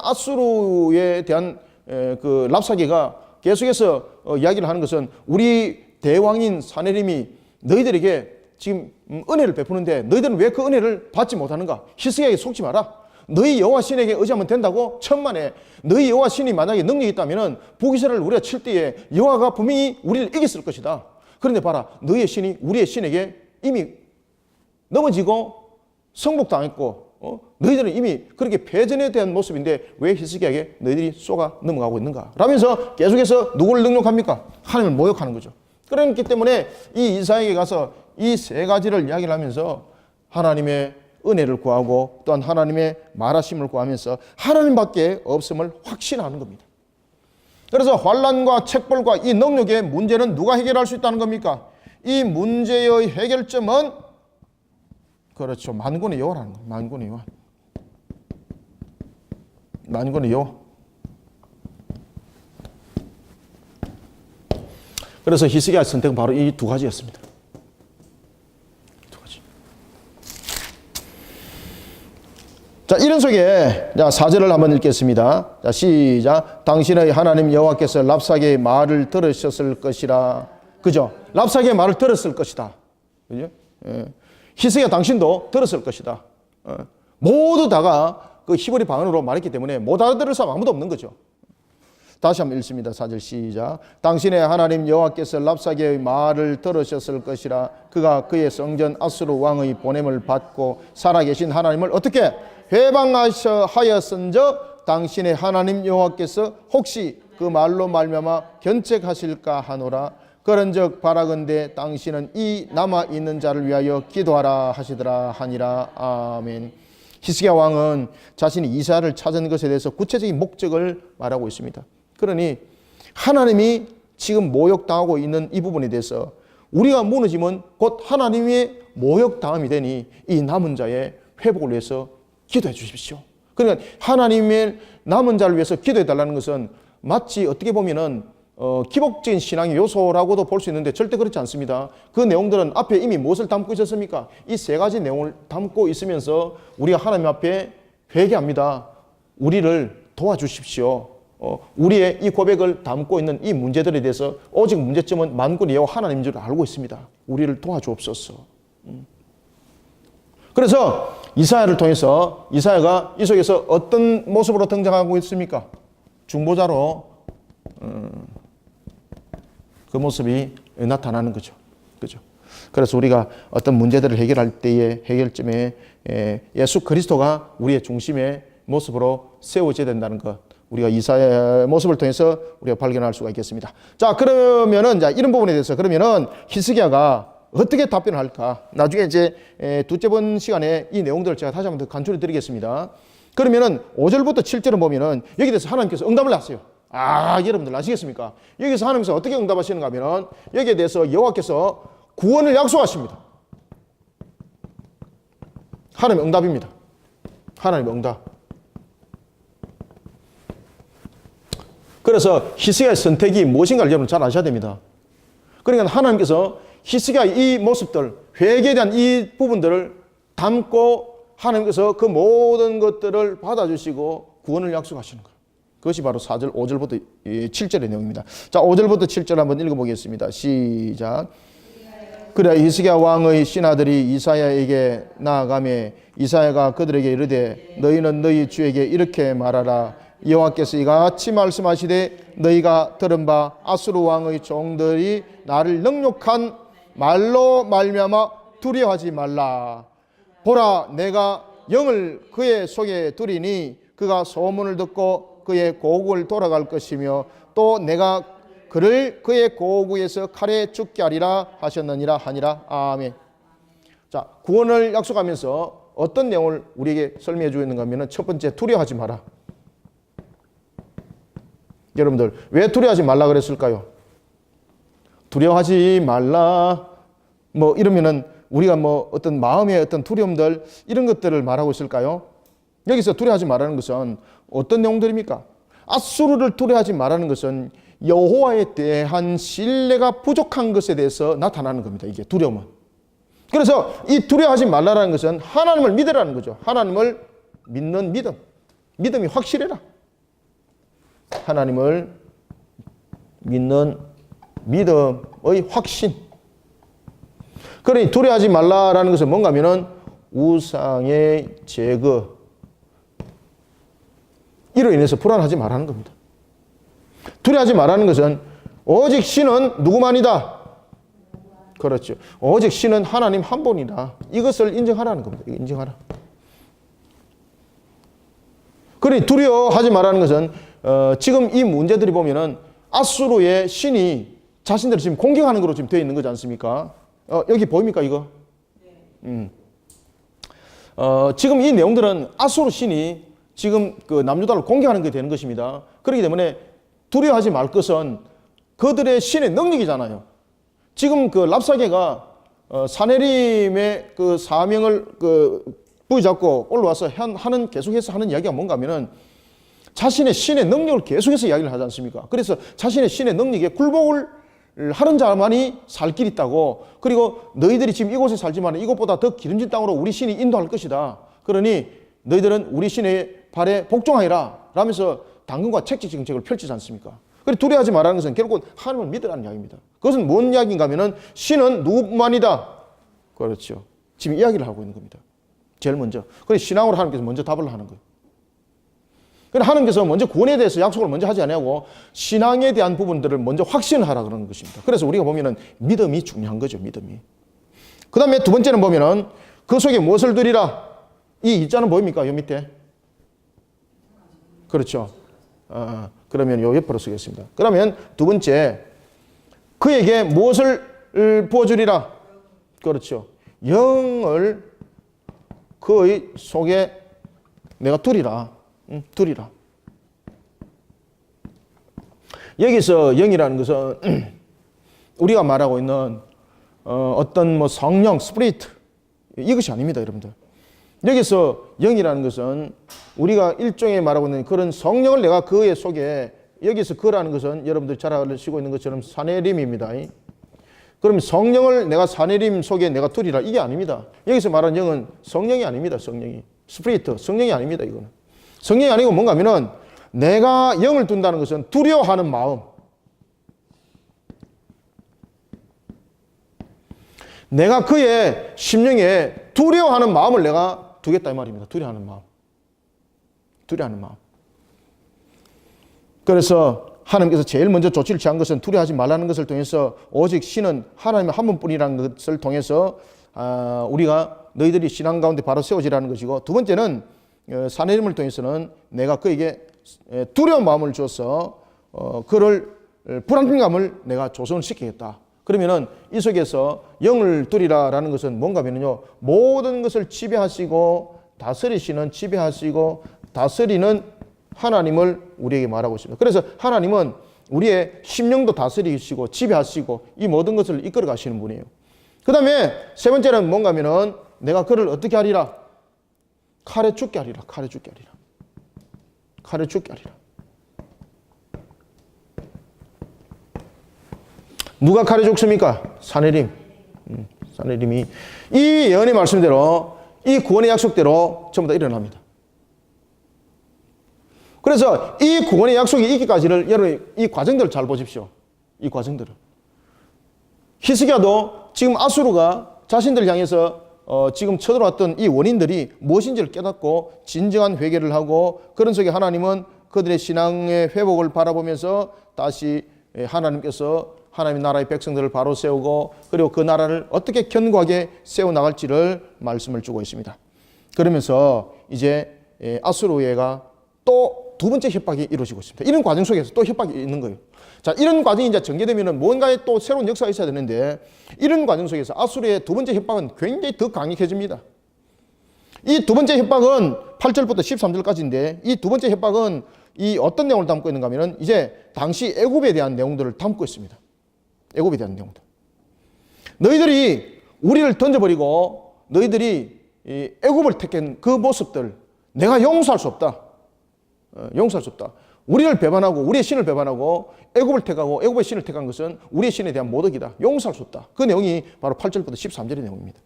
아수르에 대한 그 랍사게가 계속해서 이야기를 하는 것은, 우리 대왕인 사네림이 너희들에게 지금 은혜를 베푸는데 너희들은 왜 그 은혜를 받지 못하는가? 히스기야에게 속지 마라. 너희 여호와 신에게 의지하면 된다고. 천만에 너희 여호와 신이 만약에 능력이 있다면 북이스라엘을 우리가 칠 때에 여호와가 분명히 우리를 이겼을 것이다. 그런데 봐라, 너희의 신이 우리의 신에게 이미 넘어지고 성복당했고, 너희들은 이미 그렇게 패전에 대한 모습인데 왜 히스기야에게 너희들이 쏘가 넘어가고 있는가? 라면서 계속해서 누구를 능욕합니까? 하나님을 모욕하는 거죠. 그렇기 때문에 이 이사야에게 가서 이 세 가지를 이야기를 하면서 하나님의 은혜를 구하고, 또한 하나님의 말하심을 구하면서 하나님밖에 없음을 확신하는 겁니다. 그래서 환난과 책벌과 이 능력의 문제는 누가 해결할 수 있다는 겁니까? 이 문제의 해결점은 그렇죠, 만군의 여호와라는 거예요. 만군의 여호와. 만군의 여호와. 그래서 히스기야의 선택은 바로 이 두 가지였습니다. 두 가지. 자, 이런 속에 4절을 한번 읽겠습니다. 자, 시작. 당신의 하나님 여호와께서 랍사게의 말을 들으셨을 것이라. 그죠? 랍사게의 말을 들었을 것이다. 그죠? 히스기야 당신도 들었을 것이다. 모두 다가 그 히브리 방언으로 말했기 때문에 못 알아들을 사람 아무도 없는 거죠. 다시 한번 읽습니다. 4절 시작. 당신의 하나님 여호와께서 랍사게의 말을 들으셨을 것이라. 그가 그의 성전 아수르 왕의 보냄을 받고 살아계신 하나님을 어떻게 회방하였은즉 당신의 하나님 여호와께서 혹시 그 말로 말미암아 견책하실까 하노라. 그런즉 바라건대 당신은 이 남아 있는 자를 위하여 기도하라 하시더라 하니라. 아멘. 히스기야 왕은 자신이 이사야를 찾은 것에 대해서 구체적인 목적을 말하고 있습니다. 그러니 하나님이 지금 모욕당하고 있는 이 부분에 대해서 우리가 무너지면 곧 하나님의 모욕당함이 되니 이 남은 자의 회복을 위해서 기도해 주십시오. 그러니까 하나님의 남은 자를 위해서 기도해 달라는 것은 마치 어떻게 보면은 기복적인 신앙의 요소라고도 볼 수 있는데 절대 그렇지 않습니다. 그 내용들은 앞에 이미 무엇을 담고 있었습니까? 이 세 가지 내용을 담고 있으면서 우리가 하나님 앞에 회개합니다. 우리를 도와주십시오. 우리의 이 고백을 담고 있는 이 문제들에 대해서 오직 문제점은 만군의 여호와 하나님인 줄 알고 있습니다. 우리를 도와주옵소서. 그래서 이사야를 통해서 이사야가 이 속에서 어떤 모습으로 등장하고 있습니까? 중보자로 그 모습이 나타나는 거죠. 그죠? 그래서 우리가 어떤 문제들을 해결할 때의 해결점에 예수 그리스도가 우리의 중심의 모습으로 세워져야 된다는 것, 우리가 이사야의 모습을 통해서 우리가 발견할 수가 있겠습니다. 자, 그러면은 이런 부분에 대해서 그러면은 히스기야가 어떻게 답변을 할까? 나중에 이제 두째 번 시간에 이 내용들을 제가 다시 한번 더 간추려 드리겠습니다. 그러면은 5절부터 7절을 보면은 여기 대해서 하나님께서 응답을 하세요. 여러분들 아시겠습니까? 여기서 하나님께서 어떻게 응답하시는가 하면 여기에 대해서 여호와께서 구원을 약속하십니다. 하나님의 응답입니다. 하나님의 응답. 그래서 히스기야의 선택이 무엇인가를 여러분 잘 아셔야 됩니다. 그러니까 하나님께서 히스기야의 이 모습들, 회개에 대한 이 부분들을 담고 하나님께서 그 모든 것들을 받아주시고 구원을 약속하시는 거예요. 그것이 바로 4절, 5절부터 7절의 내용입니다. 자, 5절부터 7절 한번 읽어보겠습니다. 시작. 그래 히스기야 왕의 신하들이 이사야에게 나아가매 이사야가 그들에게 이르되 너희는 너희 주에게 이렇게 말하라. 여호와께서 이같이 말씀하시되 너희가 들은 바 아수르 왕의 종들이 나를 능욕한 말로 말미암아 두려워하지 말라. 보라 내가 영을 그의 속에 두리니 그가 소문을 듣고 그의 고국을 돌아갈 것이며 또 내가 그를 그의 고국에서 칼에 죽게 하리라 하셨느니라 하니라. 아멘. 자, 구원을 약속하면서 어떤 내용을 우리에게 설명해 주고 있는가 하면 첫 번째, 두려워하지 마라. 여러분들 왜 두려워하지 말라 그랬을까요? 두려워하지 말라 뭐 이러면은 우리가 뭐 어떤 마음의 어떤 두려움들 이런 것들을 말하고 있을까요? 여기서 두려워하지 말라는 것은 어떤 내용들입니까? 아수르를 두려워하지 말라는 것은 여호와에 대한 신뢰가 부족한 것에 대해서 나타나는 겁니다. 이게 두려움은. 그래서 이 두려워하지 말라는 것은 하나님을 믿으라는 거죠. 하나님을 믿는 믿음. 믿음이 확실해라. 하나님을 믿는 믿음의 확신. 그러니 두려워하지 말라라는 것은 뭔가 하면은 우상의 제거, 이로 인해서 불안하지 말라는 겁니다. 두려워하지 말라는 것은 오직 신은 누구만이다. 그렇죠. 오직 신은 하나님 한 분이다. 이것을 인정하라는 겁니다. 인정하라. 그러니 두려워하지 말라는 것은 지금 이 문제들이 보면은 아수르의 신이 자신들을 지금 공격하는 것으로 지금 되어 있는 거지 않습니까? 여기 보입니까 이거? 지금 이 내용들은 아수르 신이 지금 그 남유다를 공격하는 게 되는 것입니다. 그렇기 때문에 두려워하지 말 것은 그들의 신의 능력이잖아요. 지금 그 랍사게가 사네림의 그 사명을 부여잡고 올라와서 계속해서 하는 이야기가 뭔가 하면은 자신의 신의 능력을 계속해서 이야기를 하지 않습니까? 그래서 자신의 신의 능력에 굴복을 하는 자만이 살 길이 있다고, 그리고 너희들이 지금 이곳에 살지만 이곳보다 더 기름진 땅으로 우리 신이 인도할 것이다. 그러니 너희들은 우리 신의 발에 복종하리라 라면서 당근과 책직 정책을 펼치지 않습니까? 그래 두려워하지 말라는 것은 결국은 하나님을 믿으라는 이야기입니다. 그것은 뭔 이야기인가 하면은 신은 누구만이다. 그렇죠. 지금 이야기를 하고 있는 겁니다. 제일 먼저. 그래 신앙으로 하나님께서 먼저 답을 하는 거예요. 그래 하나님께서 먼저 구원에 대해서 약속을 먼저 하지 않냐고 신앙에 대한 부분들을 먼저 확신하라 그러는 것입니다. 그래서 우리가 보면은 믿음이 중요한 거죠. 믿음이. 그 다음에 두 번째는 보면은 그 속에 무엇을 두리라. 이 이자는 보입니까? 요 밑에. 그렇죠. 그러면 요 옆으로 쓰겠습니다. 그러면 두 번째, 그에게 무엇을 부어주리라? 그렇죠. 영을 그의 속에 내가 두리라. 두리라. 여기서 영이라는 것은 우리가 말하고 있는 어떤 뭐 성령, 스피리트, 이것이 아닙니다, 여러분들. 여기서 영이라는 것은 우리가 일종의 말하고 있는 그런 성령을 내가 그의 속에, 여기서 그라는 것은 여러분들 잘 알고 있는 것처럼 사네림입니다. 그럼 성령을 내가 사네림 속에 내가 두리라, 이게 아닙니다. 여기서 말하는 영은 성령이 아닙니다. 성령이. 스피리트, 성령이 아닙니다. 이거는. 성령이 아니고 뭔가 하면은 내가 영을 둔다는 것은 두려워하는 마음. 내가 그의 심령에 두려워하는 마음을 내가 두겠다 이 말입니다. 두려워하는 마음. 두려워하는 마음. 그래서 하나님께서 제일 먼저 조치를 취한 것은 두려워하지 말라는 것을 통해서 오직 신은 하나님의 한 분뿐이라는 것을 통해서 우리가 너희들이 신앙 가운데 바로 세워지라는 것이고, 두 번째는 사내림을 통해서는 내가 그에게 두려운 마음을 줘서 그를 불안감을 내가 조성을 시키겠다. 그러면은 이 속에서 영을 두리라라는 것은 뭔가 하면요, 모든 것을 지배하시고 다스리시는, 지배하시고 다스리는 하나님을 우리에게 말하고 있습니다. 그래서 하나님은 우리의 심령도 다스리시고 지배하시고 이 모든 것을 이끌어 가시는 분이에요. 그 다음에 세 번째는 뭔가 하면은 내가 그를 어떻게 하리라? 칼에 죽게 하리라. 칼에 죽게 하리라. 칼에 죽게 하리라. 누가 칼에 죽습니까? 사내림. 사내림이 이 예언의 말씀대로, 이 구원의 약속대로 전부 다 일어납니다. 그래서 이 구원의 약속이 있기까지를 여러분 이 과정들을 잘 보십시오. 이 과정들을. 히스기야도 지금 아수르가 자신들을 향해서 지금 쳐들어왔던 이 원인들이 무엇인지를 깨닫고 진정한 회개를 하고, 그런 속에 하나님은 그들의 신앙의 회복을 바라보면서 다시 하나님께서 하나님의 나라의 백성들을 바로 세우고, 그리고 그 나라를 어떻게 견고하게 세워나갈지를 말씀을 주고 있습니다. 그러면서 이제 아수르가 또 두 번째 협박이 이루어지고 있습니다. 이런 과정 속에서 또 협박이 있는 거예요. 자, 이런 과정이 이제 전개되면은 뭔가에 또 새로운 역사가 있어야 되는데, 이런 과정 속에서 아수르의 두 번째 협박은 굉장히 더 강력해집니다. 이 두 번째 협박은 8절부터 13절까지인데, 이 두 번째 협박은 이 어떤 내용을 담고 있는가 하면은 이제 당시 애굽에 대한 내용들을 담고 있습니다. 애굽에 대한 내용들. 너희들이 우리를 던져버리고 너희들이 이 애굽을 택한 그 모습들 내가 용서할 수 없다. 용서할 수 없다. 우리를 배반하고 우리의 신을 배반하고 애굽을 택하고 애굽의 신을 택한 것은 우리의 신에 대한 모독이다. 용서할 수 없다. 그 내용이 바로 8절부터 13절의 내용입니다.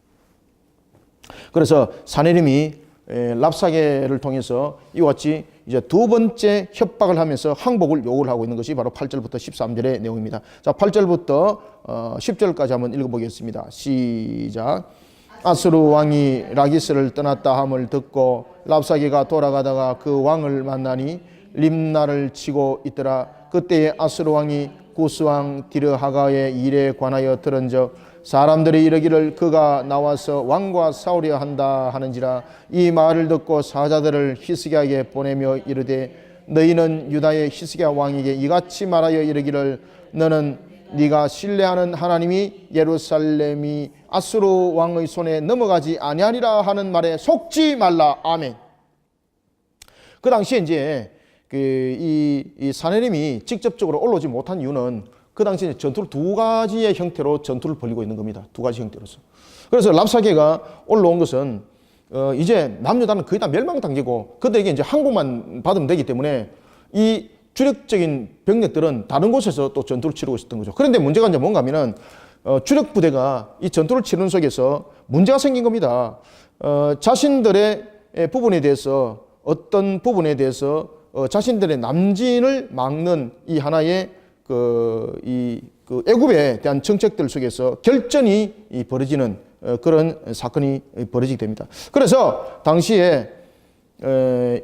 그래서 사내림이 랍사게를 통해서 이와 같이 이제 두 번째 협박을 하면서 항복을 요구를 하고 있는 것이 바로 8절부터 13절의 내용입니다. 자, 8절부터 10절까지 한번 읽어보겠습니다. 시작. 아수르 왕이 라기스를 떠났다 함을 듣고 랍사게가 돌아가다가 그 왕을 만나니 림나를 치고 있더라. 그때에 아수르 왕이 구스 왕 디르하가의 일에 관하여 들은즉 사람들이 이르기를 그가 나와서 왕과 싸우려 한다 하는지라. 이 말을 듣고 사자들을 히스기야에게 보내며 이르되 너희는 유다의 히스기야 왕에게 이같이 말하여 이르기를 너는 네가 신뢰하는 하나님이 예루살렘이 아수르 왕의 손에 넘어가지 아니하리라 하는 말에 속지 말라. 아멘. 그 당시에 이제 이 사내림이 직접적으로 올라오지 못한 이유는 그 당시에 전투를 두 가지의 형태로 전투를 벌이고 있는 겁니다. 두 가지 형태로서. 그래서 랍사게가 올라온 것은 이제 남유다는 거의 다 멸망 단계고 그들에게 이제 항복만 받으면 되기 때문에 이 주력적인 병력들은 다른 곳에서 또 전투를 치르고 있었던 거죠. 그런데 문제가 이제 뭔가 하면은 주력 부대가 이 전투를 치르는 속에서 문제가 생긴 겁니다. 자신들의 부분에 대해서 어떤 부분에 대해서 자신들의 남진을 막는 이 하나의 애굽에 대한 정책들 속에서 결전이 벌어지는 그런 사건이 벌어지게 됩니다. 그래서 당시에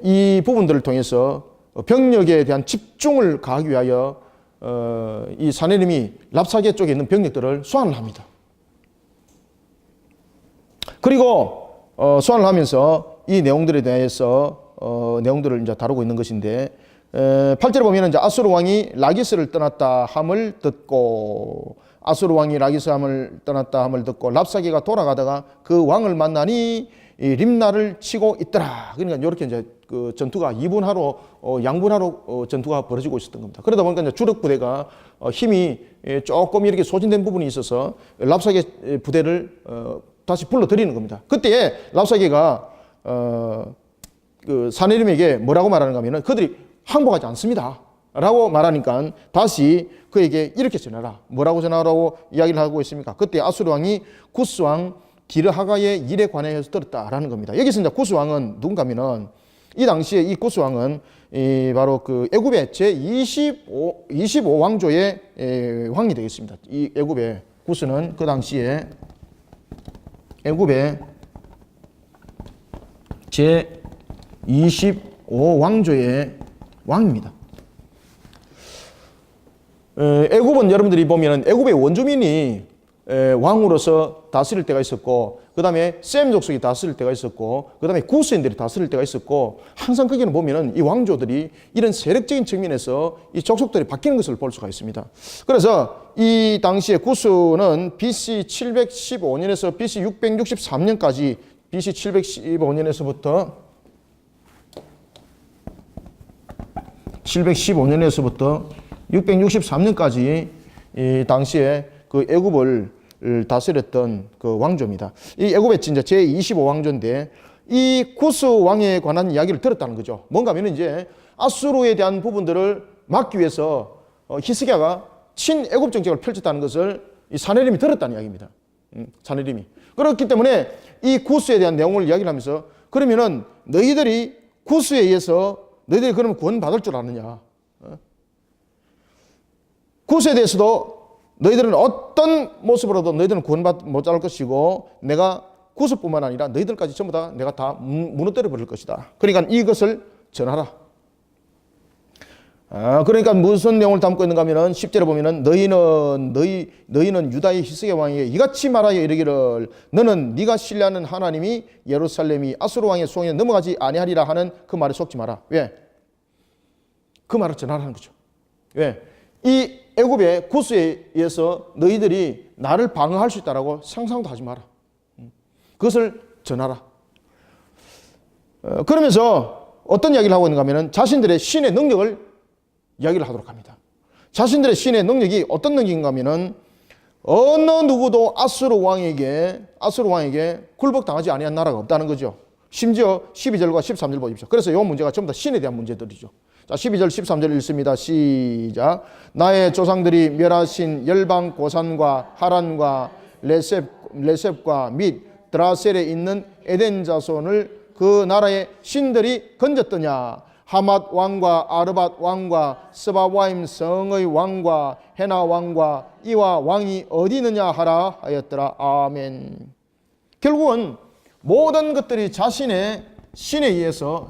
이 부분들을 통해서 병력에 대한 집중을 가하기 위하여 이 사내림이 랍사게 쪽에 있는 병력들을 소환을 합니다. 그리고 소환을 하면서 이 내용들에 대해서 내용들을 이제 다루고 있는 것인데, 8절에 보면 이제 아수르 왕이 라기스를 떠났다 함을 듣고, 아수르 왕이 라기스함을 떠났다 함을 듣고 랍사게가 돌아가다가 그 왕을 만나니 이 림나를 치고 있더라. 그러니까 이렇게 이제 그 전투가 이분하로 양분하로 전투가 벌어지고 있었던 겁니다. 그러다 보니까 이제 주력 부대가 힘이 조금 이렇게 소진된 부분이 있어서 랍사게 부대를 다시 불러들이는 겁니다. 그때 랍사게가 그 사네림에게 뭐라고 말하는가 하면은 그들이 항복하지 않습니다 라고 말하니까 다시 그에게 이렇게 전하라. 뭐라고 전하라고 이야기를 하고 있습니까? 그때 아수르 왕이 구스 왕 디르하가의 일에 관해서 들었다라는 겁니다. 여기서 이제 구스 왕은 누군가 하면은 이 당시에 이 구스 왕은 바로 그 애굽의 제25 왕조의 왕이 되겠습니다. 이 애굽의 구스는 그 당시에 애굽의 제25 왕조의 왕입니다. 애굽은 여러분들이 보면 애굽의 원주민이 왕으로서 다스릴 때가 있었고, 그 다음에 셈 족속이 다스릴 때가 있었고, 그 다음에 구스인들이 다스릴 때가 있었고, 항상 거기는 보면은 이 왕조들이 이런 세력적인 측면에서 이 족속들이 바뀌는 것을 볼 수가 있습니다. 그래서 이 당시에 구스는 BC 715년에서 BC 663년까지 BC 715년에서부터 663년까지 이 당시에 그 애굽을 다스렸던 그 왕조입니다. 이 애굽의 진짜 제25 왕조인데 이 구스 왕에 관한 이야기를 들었다는 거죠. 뭔가 하면 이제 아수르에 대한 부분들을 막기 위해서 히스기야가 친애굽 정책을 펼쳤다는 것을 이 사네림이 들었다는 이야기입니다. 사네림이. 그렇기 때문에 이 구스에 대한 내용을 이야기를 하면서 그러면은 너희들이 구스에 의해서 너희들이 그러면 구원받을 줄 아느냐. 구스에 대해서도 너희들은 어떤 모습으로도 너희들은 구원받 못할 것이고 내가 구스뿐만 아니라 너희들까지 전부 다 내가 다 무너뜨려 버릴 것이다. 그러니까 이것을 전하라. 그러니까 무슨 내용을 담고 있는가 하면은 10절에 보면은 너희는 유다의 히스기야 왕에게 이같이 말하여 이르기를 너는 네가 신뢰하는 하나님이 예루살렘이 아수르 왕의 손에 넘어가지 아니하리라 하는 그 말에 속지 마라. 왜? 그 말을 전하라는 거죠. 왜? 이 애굽의 구스에 의해서 너희들이 나를 방어할 수 있다라고 상상도 하지 마라. 그것을 전하라. 그러면서 어떤 이야기를 하고 있는가 하면 자신들의 신의 능력을 이야기를 하도록 합니다. 자신들의 신의 능력이 어떤 능력인가 하면 어느 누구도 아수르 왕에게 굴복당하지 아니한 나라가 없다는 거죠. 심지어 12절과 13절 보십시오. 그래서 이 문제가 전부 다 신에 대한 문제들이죠. 자, 12절, 13절 읽습니다. 시작. 나의 조상들이 멸하신 열방 고산과 하란과 레셉과 및 드라셀에 있는 에덴 자손을 그 나라의 신들이 건졌더냐. 하맛 왕과 아르밧 왕과 스바와임 성의 왕과 헤나 왕과 이와 왕이 어디 있느냐 하라 하였더라. 아멘. 결국은 모든 것들이 자신의 신에 의해서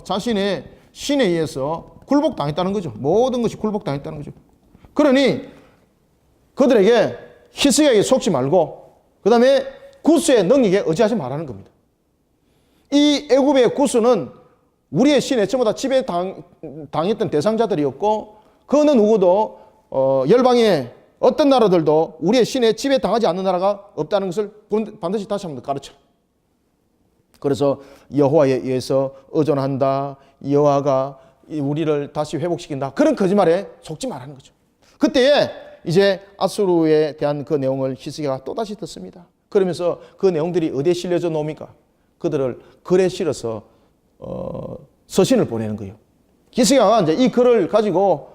굴복당했다는 거죠. 모든 것이 굴복당했다는 거죠. 그러니 그들에게 히스기야에게 속지 말고 그 다음에 구스의 능력에 의지하지 말라는 겁니다. 이 애굽의 구스는 우리의 신에 전부 다 지배당했던 대상자들이었고 그 어느 누구도 열방의 어떤 나라들도 우리의 신에 지배당하지 않는 나라가 없다는 것을 반드시 다시 한번 가르쳐. 그래서 여호와에 의해서 의존한다. 여호와가 우리를 다시 회복시킨다. 그런 거짓말에 속지 말라는 거죠. 그때에 이제 아수르에 대한 그 내용을 히스기야가 또다시 듣습니다. 그러면서 그 내용들이 어디에 실려져 놓습니까? 그들을 글에 실어서 서신을 보내는 거예요. 히스기야가 이제 이 글을 가지고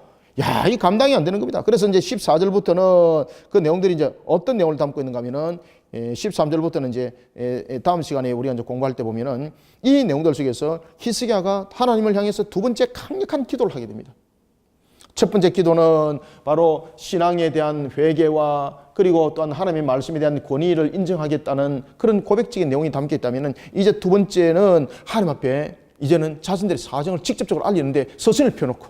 이 감당이 안 되는 겁니다. 그래서 이제 14절부터는 그 내용들이 이제 어떤 내용을 담고 있는가 하면은 13절부터는 이제 다음 시간에 우리가 이제 공부할 때 보면은 이 내용들 속에서 히스기야가 하나님을 향해서 두 번째 강력한 기도를 하게 됩니다. 첫 번째 기도는 바로 신앙에 대한 회개와 그리고 또한 하나님의 말씀에 대한 권위를 인정하겠다는 그런 고백적인 내용이 담겨 있다면은 이제 두 번째는 하나님 앞에 이제는 자신들의 사정을 직접적으로 알리는데 서신을 펴놓고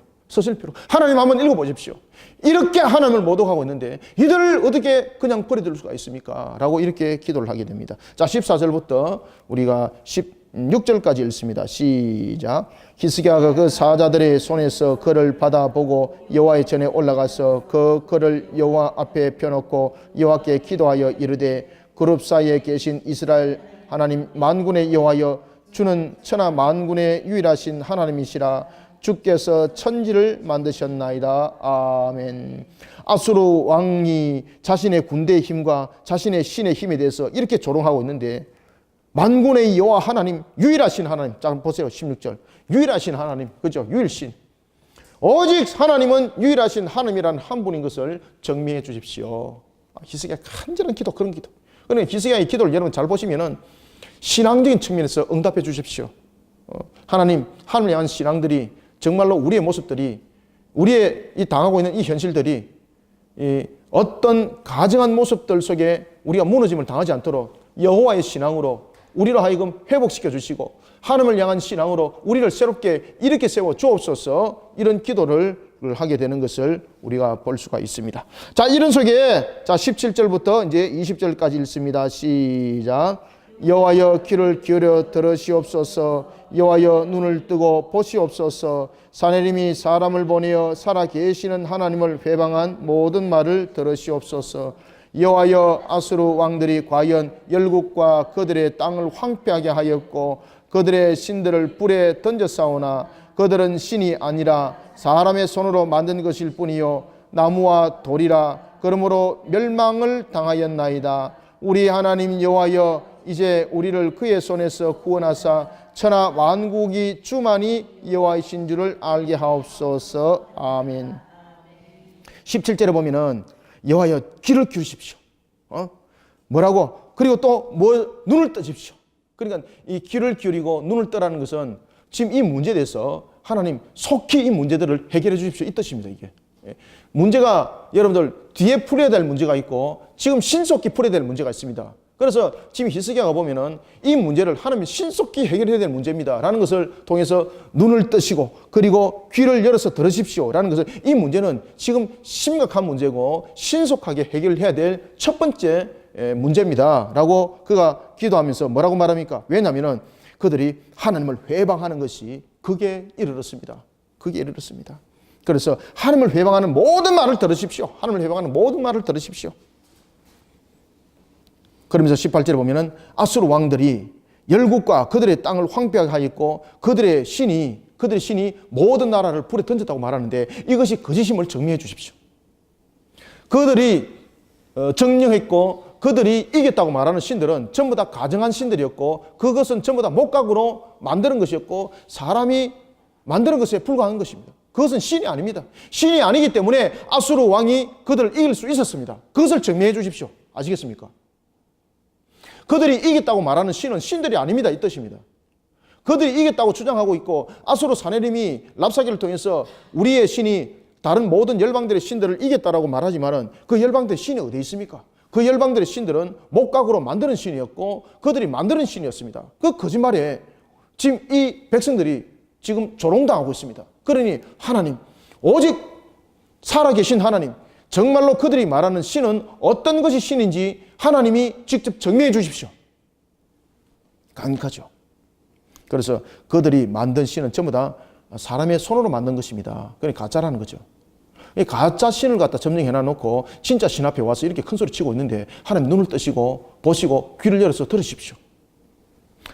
하나님 한번 읽어보십시오. 이렇게 하나님을 모독하고 있는데 이들을 어떻게 그냥 버려둘 수가 있습니까? 라고 이렇게 기도를 하게 됩니다. 자, 14절부터 우리가 36절까지 읽습니다. 시작. 히스기야가 그 사자들의 손에서 그를 받아보고 여호와의 전에 올라가서 그 그를 여호와 앞에 펴놓고 여호와께 기도하여 이르되 그룹 사이에 계신 이스라엘 하나님 만군의 여호와여 주는 천하 만군의 유일하신 하나님이시라. 주께서 천지를 만드셨나이다. 아멘. 아수르 왕이 자신의 군대의 힘과 자신의 신의 힘에 대해서 이렇게 조롱하고 있는데 만군의 여호와 하나님, 유일하신 하나님. 자, 보세요. 16절. 유일하신 하나님. 그죠? 유일신. 오직 하나님은 유일하신 하나님이라는 한 분인 것을 정미해 주십시오. 히스기야 간절한 기도, 그런 기도. 그러니까 히스기야의 기도를 여러분 잘 보시면은 신앙적인 측면에서 응답해 주십시오. 하나님, 하나님을 향한 신앙들이 정말로 우리의 모습들이, 우리의 이 당하고 있는 이 현실들이 이 어떤 가증한 모습들 속에 우리가 무너짐을 당하지 않도록 여호와의 신앙으로 우리로 하여금 회복시켜 주시고 하나님을 향한 신앙으로 우리를 새롭게 이렇게 세워 주옵소서, 이런 기도를 하게 되는 것을 우리가 볼 수가 있습니다. 자, 이런 속에 자 17절부터 이제 20절까지 읽습니다. 시작. 여호와여 귀를 기울여 들으시옵소서. 여호와여 눈을 뜨고 보시옵소서. 사내림이 사람을 보내어 살아 계시는 하나님을 회방한 모든 말을 들으시옵소서. 여호와여 아수르 왕들이 과연 열국과 그들의 땅을 황폐하게 하였고 그들의 신들을 불에 던졌사오나 그들은 신이 아니라 사람의 손으로 만든 것일 뿐이요 나무와 돌이라. 그러므로 멸망을 당하였나이다. 우리 하나님 여호와여 이제 우리를 그의 손에서 구원하사 천하 만국이 주만이 여호와이신 줄을 알게 하옵소서. 아멘. 17절에 보면은 여호와여 귀를 기울이십시오. 뭐라고? 그리고 또 눈을 뜨십시오. 그러니까 이 귀를 기울이고 눈을 뜨라는 것은 지금 이 문제에 대해서 하나님 속히 이 문제들을 해결해 주십시오, 이 뜻입니다. 이게 문제가 여러분들 뒤에 풀어야 될 문제가 있고 지금 신속히 풀어야 될 문제가 있습니다. 그래서 지금 히스기야가 보면은 이 문제를 하나님이 신속히 해결해야 될 문제입니다 라는 것을 통해서 눈을 뜨시고 그리고 귀를 열어서 들으십시오 라는 것을, 이 문제는 지금 심각한 문제고 신속하게 해결해야 될 첫 번째 문제입니다 라고 그가 기도하면서 뭐라고 말합니까? 왜냐하면 그들이 하나님을 회방하는 것이 극에 이르렀습니다. 극에 이르렀습니다. 그래서 하나님을 회방하는 모든 말을 들으십시오. 하나님을 회방하는 모든 말을 들으십시오. 그러면서 18절에 보면은 아수르 왕들이 열국과 그들의 땅을 황폐하게 하였고 그들의 신이 모든 나라를 불에 던졌다고 말하는데 이것이 거짓임을 정리해 주십시오. 그들이 정령했고 그들이 이겼다고 말하는 신들은 전부 다 가정한 신들이었고 그것은 전부 다 목각으로 만드는 것이었고 사람이 만드는 것에 불과한 것입니다. 그것은 신이 아닙니다. 신이 아니기 때문에 아수르 왕이 그들을 이길 수 있었습니다. 그것을 정리해 주십시오. 아시겠습니까? 그들이 이겼다고 말하는 신은 신들이 아닙니다, 이 뜻입니다. 그들이 이겼다고 주장하고 있고 아수르 사내림이 랍사기를 통해서 우리의 신이 다른 모든 열방들의 신들을 이겼다라고 말하지만은 그 열방들의 신이 어디 있습니까? 그 열방들의 신들은 목각으로 만드는 신이었고 그들이 만드는 신이었습니다. 그 거짓말에 지금 이 백성들이 지금 조롱당하고 있습니다. 그러니 하나님, 오직 살아계신 하나님, 정말로 그들이 말하는 신은 어떤 것이 신인지 하나님이 직접 정리해 주십시오. 강력하죠. 그래서 그들이 만든 신은 전부 다 사람의 손으로 만든 것입니다. 그러니까 가짜라는 거죠. 이 가짜 신을 갖다 점령해 놔놓고 진짜 신 앞에 와서 이렇게 큰 소리 치고 있는데 하나님 눈을 뜨시고 보시고 귀를 열어서 들으십시오.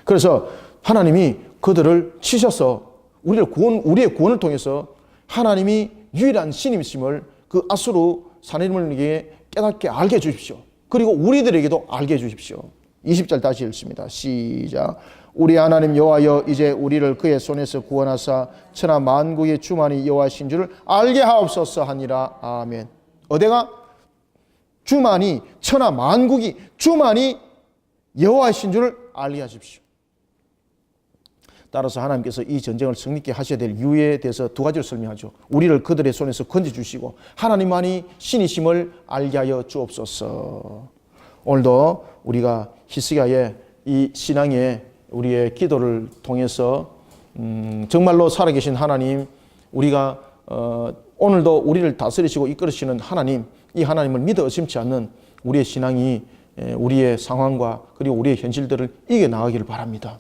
그래서 하나님이 그들을 치셔서 우리의 구원을 통해서 하나님이 유일한 신임심을 그 아수르 사내림에게 깨닫게 알게 해주십시오. 그리고 우리들에게도 알게 해주십시오. 20절 다시 읽습니다. 시작. 우리 하나님 여호와여 이제 우리를 그의 손에서 구원하사 천하 만국의 주만이 여호와신 줄을 알게 하옵소서 하니라. 아멘. 어디가? 주만이, 천하 만국이 주만이 여호와신 줄을 알게 하십시오. 따라서 하나님께서 이 전쟁을 승리케 하셔야 될 이유에 대해서 두 가지를 설명하죠. 우리를 그들의 손에서 건져주시고 하나님만이 신이심을 알게 하여 주옵소서. 오늘도 우리가 히스기야의 이 신앙의 우리의 기도를 통해서 정말로 살아계신 하나님, 우리가 오늘도 우리를 다스리시고 이끌으시는 하나님, 이 하나님을 믿어 의심치 않는 우리의 신앙이 우리의 상황과 그리고 우리의 현실들을 이겨나가기를 바랍니다.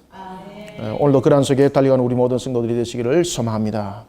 오늘도 그러한 속에 달려가는 우리 모든 성도들이 되시기를 소망합니다.